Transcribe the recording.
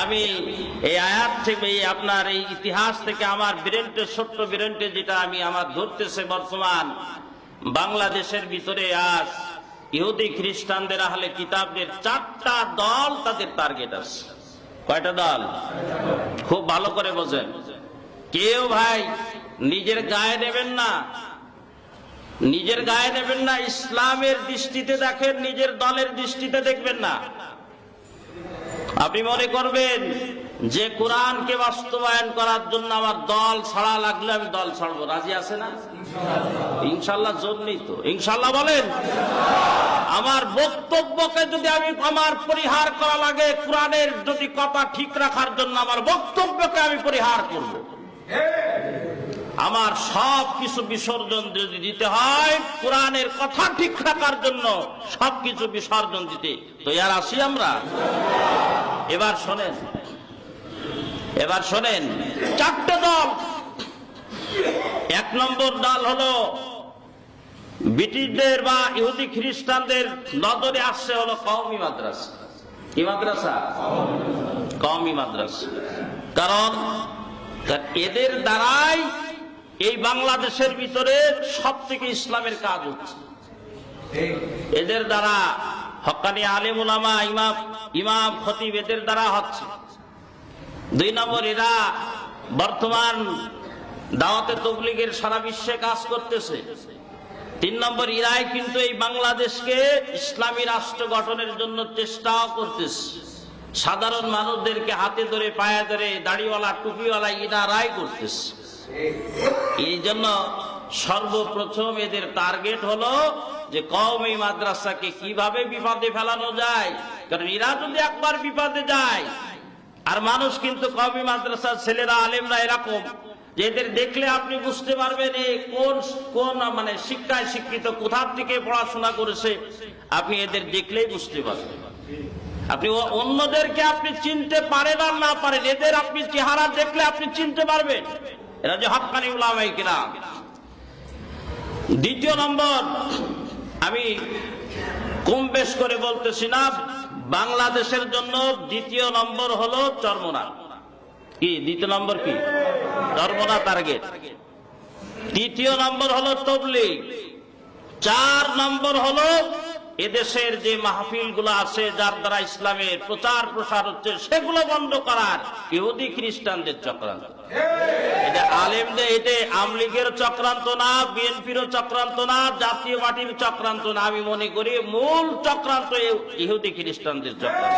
আমি এই আয়াত থেকে আপনার এই ইতিহাস থেকে আমার ব্রেনটে ছোট্ট ব্রেনটে যেটা আমি আমার ধরতেছে বর্তমান বাংলাদেশের ভিতরে আজ ইহুদি খ্রিস্টানদের আহলে কিতাবদের 4টা দল তাদের টার্গেট আছে। কয়টা দল? খুব ভালো করে বোঝেন। কেউ ভাই নিজের গায়ে নেবেন না, নিজের গায়ে নেবেন না। ইসলামের দৃষ্টিতে দেখেন, নিজের দলের দৃষ্টিতে দেখবেন না। আপনি মনে করবেন যে কোরআনকে বাস্তবায়ন করার জন্য আমার দল ছাড়া লাগলে আমি দল ছাড়বো, রাজি আছে না? ইনশাল্লাহ জন্যই তো ইনশাল্লাহ বলেন। আমার বক্তব্যকে যদি আমি আমার পরিহার করা লাগে, কোরআনের যদি কথা ঠিক রাখার জন্য আমার বক্তব্যকে আমি পরিহার করব, আমার সব কিছু বিসর্জন যদি দিতে হয় কোরআনের কথা ঠিক রাখার জন্য সবকিছু বিসর্জন দিতে তৈরি আছি আমরা। এবার শোনেন, এবার শোনেন 4টে দল। 1 নম্বর দল হলো ব্রিটিশদের বা ইহুদি খ্রিস্টানদের নজরে আসছে হলো কওমি মাদ্রাসা। কি মাদ্রাসা? কওমি মাদ্রাসা। কারণ এদের দ্বারাই এই বাংলাদেশের ভিতরে সব থেকে ইসলামের কাজ হচ্ছে। এদের দ্বারা হক্কানি আলেম উলামা, ইমাম খতিব এদের দ্বারা হচ্ছে। 2 নম্বর, এরা বর্তমান দাওয়াতে তাবলীগের সারা বিশ্বে কাজ করতেছে। 3 নম্বর, এরাই কিন্তু এই বাংলাদেশকে ইসলামী রাষ্ট্র গঠনের জন্য চেষ্টাও করতেছে। সাধারণ মানুষদেরকে হাতে ধরে পায়ে ধরে দাড়িওয়ালা টুপিওয়ালা এরাই করতেছে। এই জন্য সর্বপ্রথম এদের টার্গেট হলো যে কওমি মাদ্রাসাকে কিভাবে বিপদে ফেলানো যায়। কারণ এরা যদি একবার বিপদে যায়, আর মানুষ কিন্তু কওমি মাদ্রাসার ছেলেরা আলেমরা এরকম যে এদের দেখলে আপনি বুঝতে পারবেন এই কোন মানে শিক্ষায় শিক্ষিত, কোথা থেকে পড়াশোনা করেছে আপনি এদের দেখলেই বুঝতে পারবেন। আপনি অন্যদেরকে আপনি চিনতে পারেন আর না পারেন, এদের আপনি চেহারা দেখলে আপনি চিনতে পারবেন এরা যে হক্কানি উলামায়ে কিরাম। 2 নম্বর, আমি কম বেশ করে বলতেছি না, বাংলাদেশের জন্য 2 নম্বর হলো চরমোনা। কি 2 নম্বর? কি চরমোনা টার্গেট। 3 নম্বর হলো তাবলীগ। 4 নম্বর হলো এদেশের যে মাহফিল গুলো আছে যার দ্বারা ইসলামের প্রচার প্রসার হচ্ছে সেগুলো বন্ধ করার ইহুদি খ্রিস্টানদের চক্রান্ত। এটা আলেমদের, এটা আওয়ামী লীগের চক্রান্ত না, বিএনপির চক্রান্ত না, জাতীয় পার্টির চক্রান্ত না। আমি মনে করি মূল চক্রান্ত ইহুদি খ্রিস্টানদের চক্রান্ত।